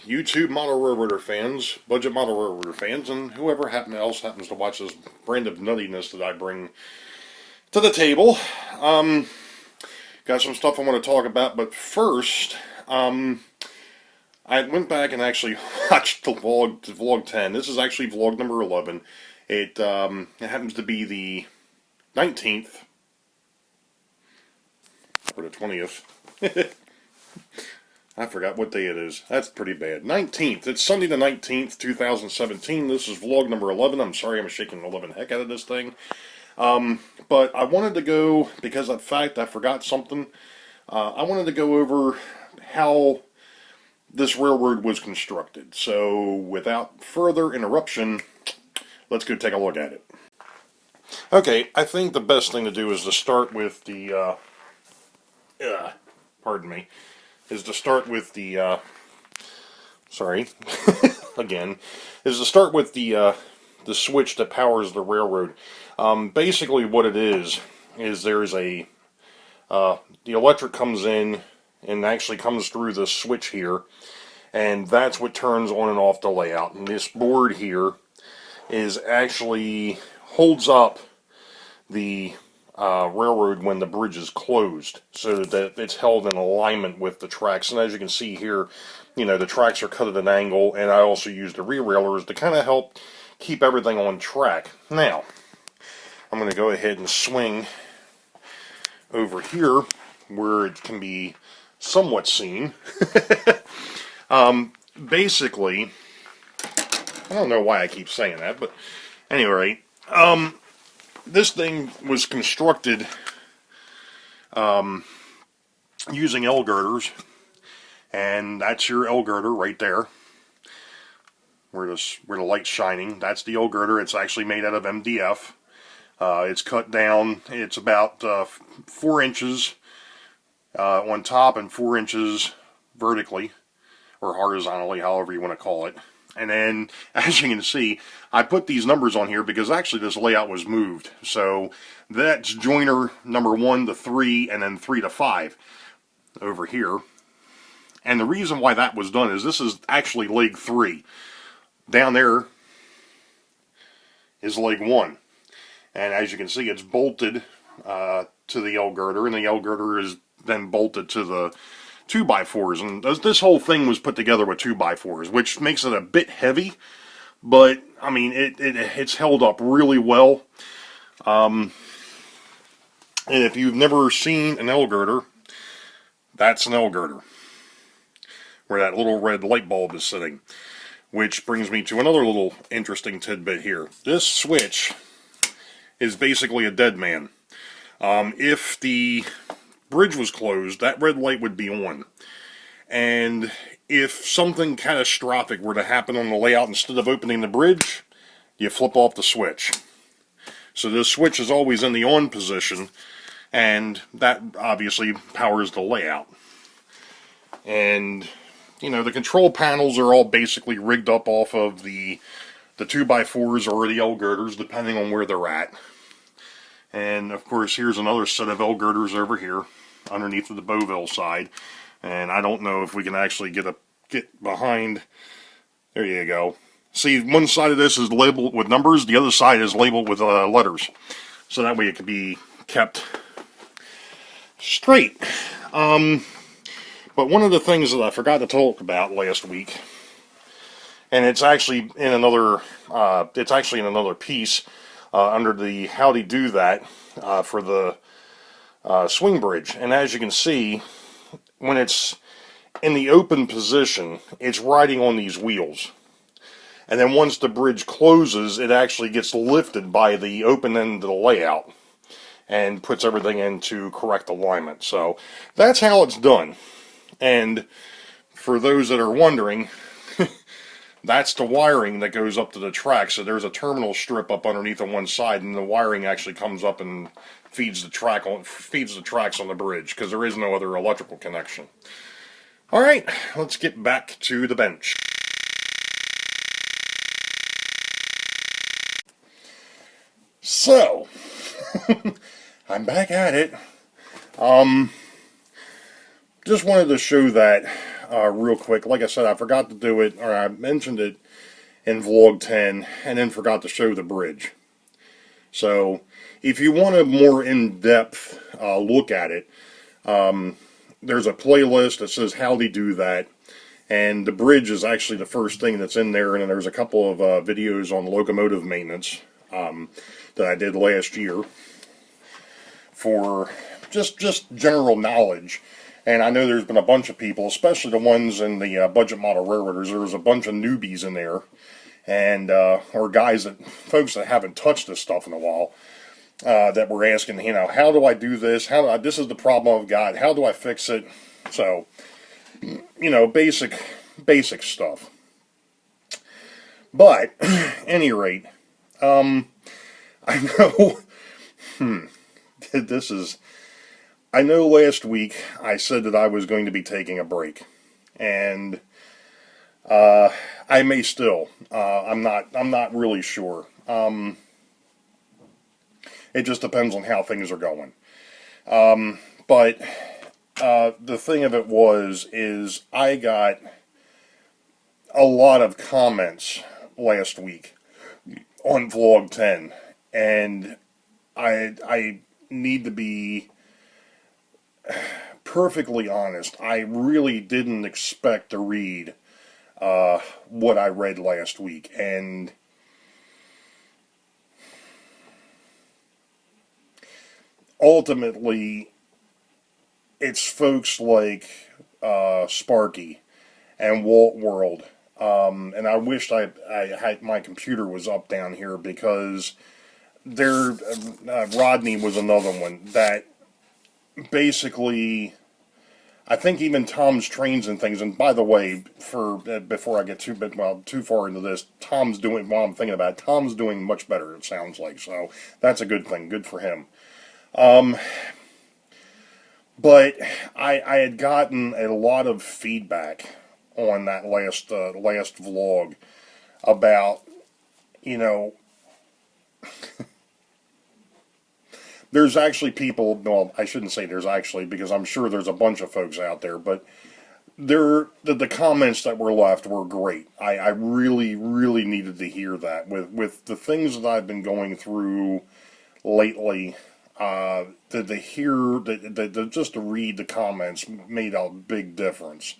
YouTube model railroader fans, budget model railroader fans, and whoever else happens to watch this brand of nuttiness that I bring to the table. Got some stuff I want to talk about, but first, I went back and actually watched the vlog 10. This is actually vlog number 11. It happens to be the 19th, or the 20th. I forgot what day it is. That's pretty bad. 19th. It's Sunday the 19th, 2017. This is vlog number 11. I'm sorry I'm shaking the living heck out of this thing. But I wanted to go, because in fact I forgot something. I wanted to go over how this railroad was constructed. So without further interruption, let's go take a look at it. Okay, I think the best thing to do is to start with the, pardon me, is to start with the, again, is to start with the switch that powers the railroad. Basically what it is there's a, the electric comes in and actually comes through this switch here, and that's what turns on and off the layout. And this board here is actually holds up the railroad when the bridge is closed, so that it's held in alignment with the tracks. And as you can see here, you know, the tracks are cut at an angle, and I also use the rear railers to kind of help keep everything on track. Now, I'm going to go ahead and swing over here where it can be somewhat seen. Basically, I don't know why I keep saying that, but anyway, this thing was constructed using L girders, and that's your L girder right there, where the light's shining. That's the L girder. It's actually made out of MDF. It's cut down. It's about 4 inches on top and 4 inches vertically, or horizontally, however you want to call it. And then, as you can see, I put these numbers on here because actually this layout was moved. So that's joiner number 1 to 3, and then 3 to 5 over here. And the reason why that was done is this is actually leg 3. Down there is leg 1. And as you can see, it's bolted to the L girder, and the L girder is then bolted to the 2x4s, and this whole thing was put together with 2x4s, which makes it a bit heavy, but I mean it's held up really well. And if you've never seen an L girder, that's an L girder, where that little red light bulb is sitting. Which brings me to another little interesting tidbit here. This switch is basically a dead man. If the bridge was closed, that red light would be on. And if something catastrophic were to happen on the layout, instead of opening the bridge, you flip off the switch. So this switch is always in the on position, and that obviously powers the layout. And, you know, the control panels are all basically rigged up off of the 2x4s or the L girders, depending on where they're at. And of course, here's another set of L girders over here underneath of the Boeville side. And I don't know if we can actually get behind. There you go. See, one side of this is labeled with numbers, the other side is labeled with letters. So that way it can be kept straight. But one of the things that I forgot to talk about last week, and it's actually in another piece under the how to do that for the swing bridge. And as you can see, when it's in the open position, it's riding on these wheels. And then once the bridge closes, it actually gets lifted by the open end of the layout and puts everything into correct alignment. So that's how it's done. And for those that are wondering, that's the wiring that goes up to the track. So there's a terminal strip up underneath on one side, and the wiring actually comes up and feeds the tracks on the bridge, because there is no other electrical connection. All right, let's get back to the bench. So, I'm back at it. Just wanted to show that real quick. Like I said, I forgot to do it, or I mentioned it in Vlog 10, and then forgot to show the bridge. So, if you want a more in-depth look at it, there's a playlist that says how they do that, and the bridge is actually the first thing that's in there, and then there's a couple of videos on locomotive maintenance that I did last year for just general knowledge. And I know there's been a bunch of people, especially the ones in the budget model railroaders, there was a bunch of newbies in there, and or folks that haven't touched this stuff in a while, that were asking, how do I do this? This is the problem I've got. How do I fix it? So, basic stuff. But, any rate, I know, I know last week I said that I was going to be taking a break, and I may still. I'm not really sure. It just depends on how things are going. But the thing of it is I got a lot of comments last week on Vlog 10, and I need to be perfectly honest. I really didn't expect to read what I read last week, and ultimately it's folks like Sparky and Walt World, and I wished I had my computer was up down here, because Rodney was another one that basically, I think even Tom's Trains and things, and by the way, before I get too far into this, Tom's doing, while I'm thinking about it, Tom's doing much better, it sounds like, so that's a good thing, good for him. But I had gotten a lot of feedback on that last vlog about, there's actually people, well, I shouldn't say there's actually, because I'm sure there's a bunch of folks out there, but the comments that were left were great. I really, really needed to hear that. With the things that I've been going through lately, just to read the comments made a big difference.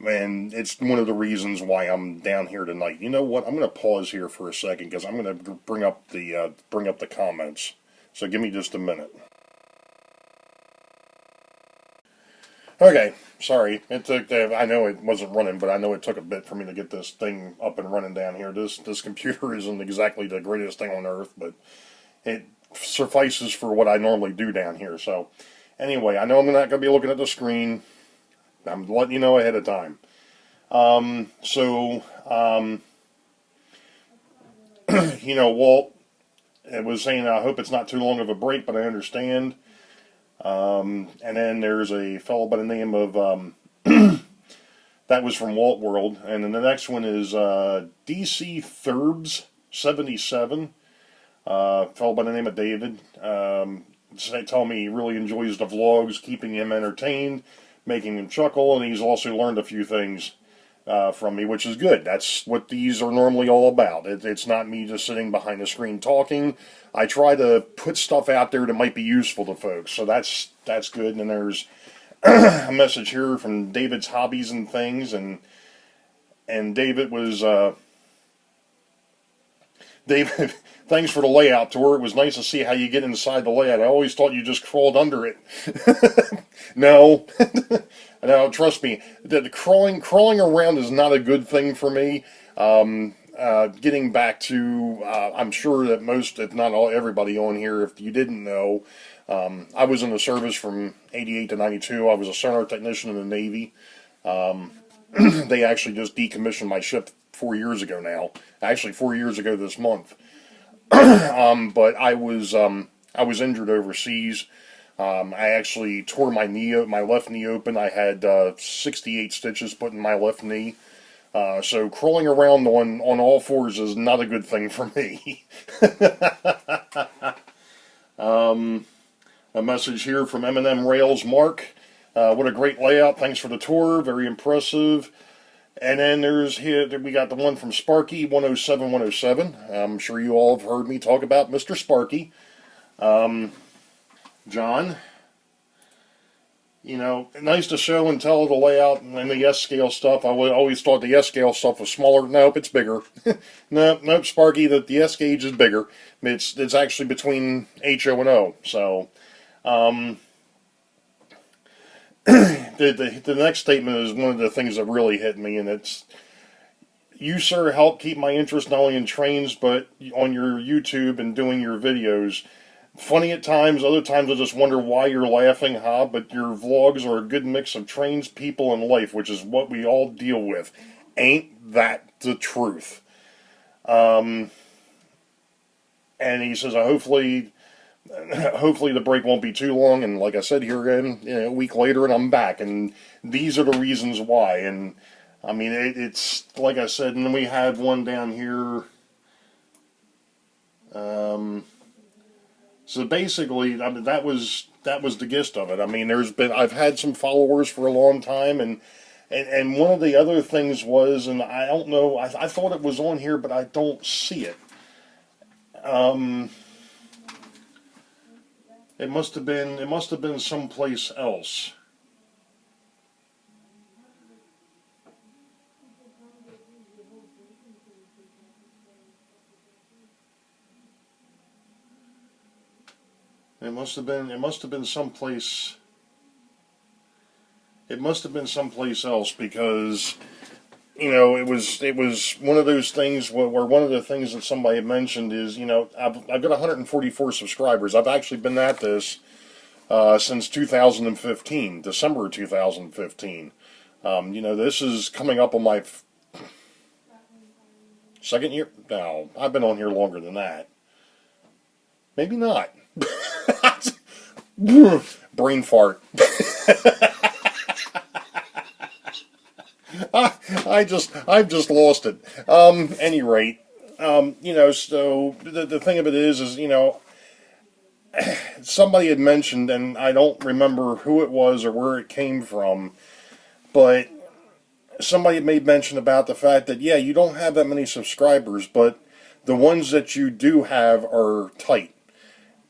And it's one of the reasons why I'm down here tonight. You know what? I'm going to pause here for a second, because I'm going to bring up the comments. So give me just a minute. Okay, sorry. It took. I know it wasn't running, but I know it took a bit for me to get this thing up and running down here. This computer isn't exactly the greatest thing on earth, but it suffices for what I normally do down here. So, anyway, I know I'm not going to be looking at the screen. I'm letting you know ahead of time. Walt, it was saying, I hope it's not too long of a break, but I understand. And then there's a fellow by the name of, that was from Walt World. And then the next one is DC Thurbs 77, fellow by the name of David. They tell me he really enjoys the vlogs, keeping him entertained, making him chuckle, and he's also learned a few things from me, which is good. That's what these are normally all about. It's not me just sitting behind the screen talking. I try to put stuff out there that might be useful to folks, so that's good. And then there's a message here from David's Hobbies and Things, and David was David, thanks for the layout tour. It was nice to see how you get inside the layout. I always thought you just crawled under it. No, no, trust me. The crawling around is not a good thing for me. Getting back to, I'm sure that most, if not all, everybody on here, if you didn't know, I was in the service from 88 to 92. I was a sonar technician in the Navy. They actually just decommissioned my ship 4 years ago now. Actually, 4 years ago this month. But I was injured overseas. I actually tore my left knee open. I had 68 stitches put in my left knee. So crawling around on all fours is not a good thing for me. A message here from M&M Rails Mark. What a great layout. Thanks for the tour. Very impressive. And then we got the one from Sparky 107 I'm sure you all have heard me talk about Mr. Sparky. John, nice to show and tell the layout and the S-scale stuff. I always thought the S-scale stuff was smaller. Nope, it's bigger. Nope, Sparky, the S-gauge is bigger. It's actually between HO and O. So, the next statement is one of the things that really hit me, and it's, you, sir, help keep my interest not only in trains, but on your YouTube and doing your videos. Funny at times, other times I just wonder why you're laughing, but your vlogs are a good mix of trains, people, and life, which is what we all deal with. Ain't that the truth? And he says, hopefully the break won't be too long, and like I said, here again, a week later, and I'm back, and these are the reasons why. And I mean, it's like I said, and then we have one down here. So basically, I mean, that was the gist of it. I mean, I've had some followers for a long time, and one of the other things was, and I don't know, I thought it was on here, but I don't see it. It must have been someplace else. It must have been someplace. It must have been someplace else, because it was one of those things where one of the things that somebody had mentioned is, I've got 144 subscribers. I've actually been at this since 2015, December of 2015. This is coming up on my second year. No, I've been on here longer than that. Maybe not. Brain fart. I've just lost it. Any rate, so the thing of it is, somebody had mentioned, and I don't remember who it was or where it came from, but somebody had made mention about the fact that, yeah, you don't have that many subscribers, but the ones that you do have are tight.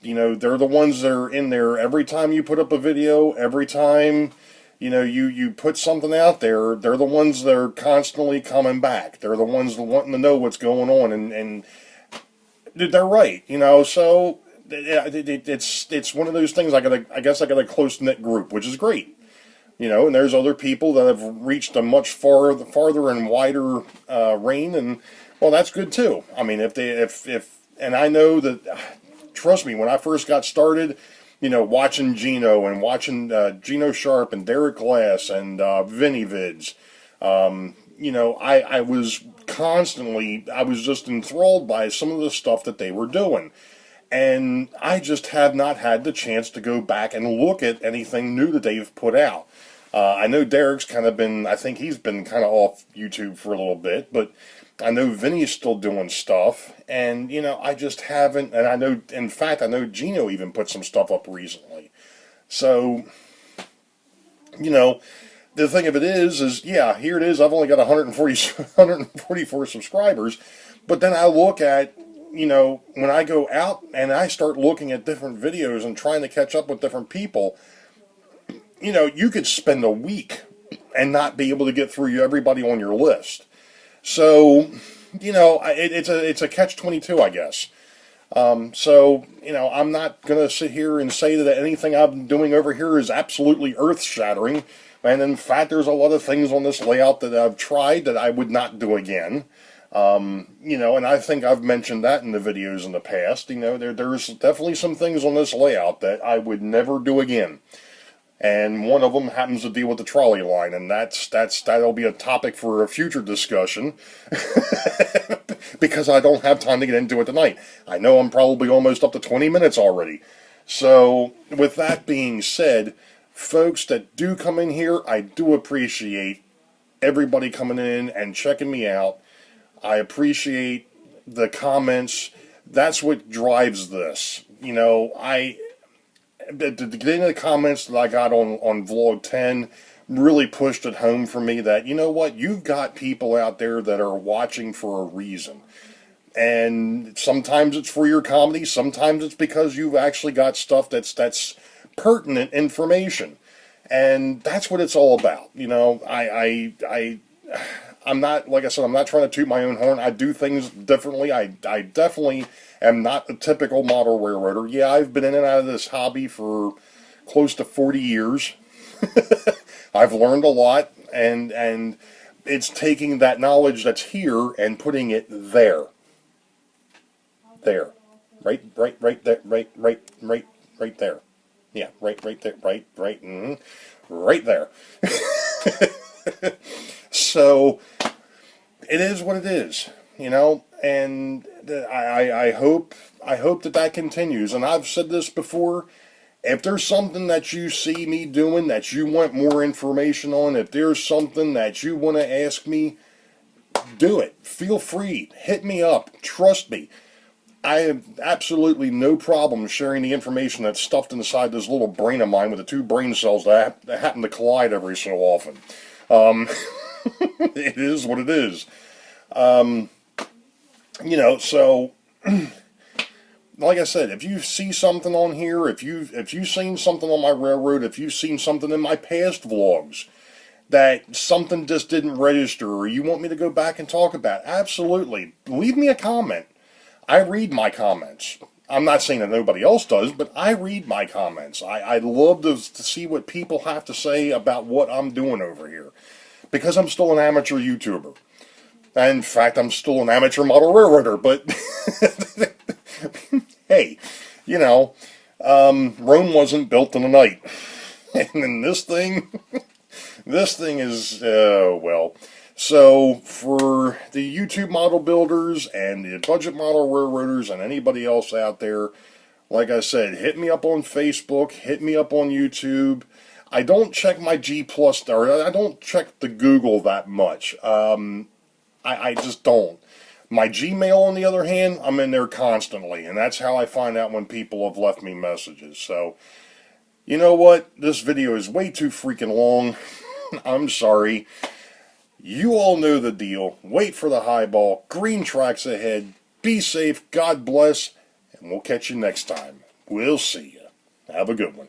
They're the ones that are in there every time you put up a video, every time, you put something out there. They're the ones that are constantly coming back. They're the ones that wanting to know what's going on, and they're right, so it's one of those things. I guess I got a close-knit group, which is great. And there's other people that have reached a much farther and wider reign, and well, that's good too. I mean, and I know that, trust me, when I first got started, watching Gino and watching Gino Sharp and Derek Glass and Vinny Vids, I was just enthralled by some of the stuff that they were doing. And I just have not had the chance to go back and look at anything new that they've put out. I know Derek's I think he's been kind of off YouTube for a little bit, but I know Vinny's still doing stuff, and, I just haven't, and I know Gino even put some stuff up recently. So, the thing of it is, yeah, here it is, I've only got 144 subscribers, but then I look at, when I go out and I start looking at different videos and trying to catch up with different people, you could spend a week and not be able to get through everybody on your list. So, it's a catch-22, I guess. So, I'm not going to sit here and say that anything I'm doing over here is absolutely earth-shattering. And in fact, there's a lot of things on this layout that I've tried that I would not do again. And I think I've mentioned that in the videos in the past. There's definitely some things on this layout that I would never do again. And one of them happens to deal with the trolley line, and that'll be a topic for a future discussion, because I don't have time to get into it tonight. I know I'm probably almost up to 20 minutes already. So, with that being said, folks that do come in here, I do appreciate everybody coming in and checking me out. I appreciate the comments. That's what drives this. the comments that I got on Vlog 10 really pushed it home for me that, you know what, you've got people out there that are watching for a reason. And sometimes it's for your comedy, sometimes it's because you've actually got stuff that's pertinent information. And that's what it's all about. You know, I'm not, like I said, I'm not trying to toot my own horn. I do things differently. I definitely am not a typical model railroader. Yeah, I've been in and out of this hobby for close to 40 years. I've learned a lot, and it's taking that knowledge that's here and putting it there. There. Right there, right there. Yeah, right there, right there. So, it is what it is, you know, and I hope that continues. And I've said this before, if there's something that you see me doing that you want more information on, if there's something that you want to ask me, do it. Feel free. Hit me up. Trust me. I have absolutely no problem sharing the information that's stuffed inside this little brain of mine with the two brain cells that happen to collide every so often. It is what it is. You know, so like I said, if you see something on here, if you've seen something on my railroad, if you've seen something in my past vlogs that something just didn't register, or you want me to go back and talk about, absolutely, leave me a comment. I read my comments. I'm not saying that nobody else does, but I read my comments. I love to see what people have to say about what I'm doing over here, because I'm still an amateur YouTuber. In fact, I'm still an amateur model railroader, but hey, you know, Rome wasn't built in a night. And then this thing is, well, so for the YouTube model builders and the budget model railroaders and anybody else out there, like I said, hit me up on Facebook, hit me up on YouTube. I don't check my G+, or I don't check the Google that much. I just don't. My Gmail, on the other hand, I'm in there constantly, and that's how I find out when people have left me messages. So, you know what? This video is way too freaking long. I'm sorry. You all know the deal. Wait for the highball. Green tracks ahead. Be safe. God bless. And we'll catch you next time. We'll see you. Have a good one.